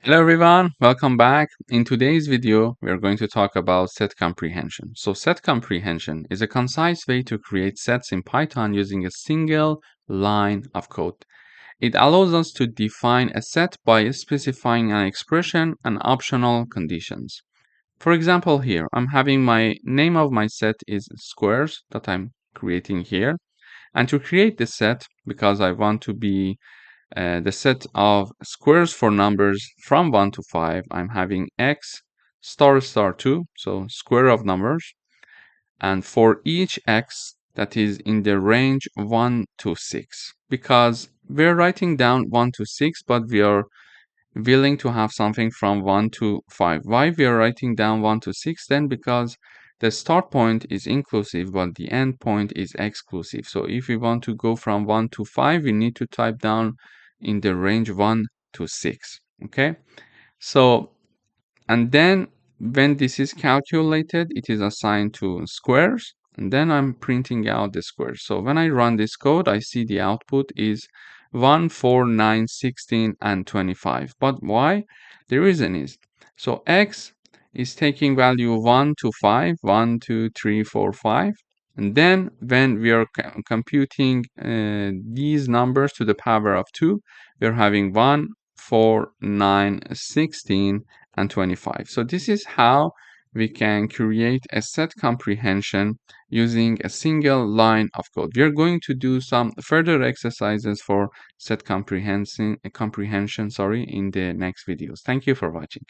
Hello everyone, welcome back. In today's video, we are going to talk about set comprehension. So set comprehension is a concise way to create sets in Python using a single line of code. It allows us to define a set by specifying an expression and optional conditions. For example, here, I'm having my name of my set is squares that I'm creating here. And to create the set, because I want to be the set of squares for numbers from 1 to 5, I'm having x star star 2, so square of numbers, and for each x that is in the range 1 to 6, because we're writing down 1 to 6, but we are willing to have something from 1 to 5. Why we are writing down 1 to 6 then? Because the start point is inclusive, but the end point is exclusive. So if we want to go from 1 to 5, we need to type down in the range 1 to 6. Okay, so and then when this is calculated, it is assigned to squares, and then I'm printing out the squares. So when I run this code, I see the output is 1, 4, 9, 16, and 25. But why? The reason is, so x is taking value 1 to 5, 1, 2, 3, 4, 5. And then when we are computing these numbers to the power of 2, we're having 1, 4, 9, 16, and 25. So this is how we can create a set comprehension using a single line of code. We are going to do some further exercises for set comprehension in the next videos. Thank you for watching.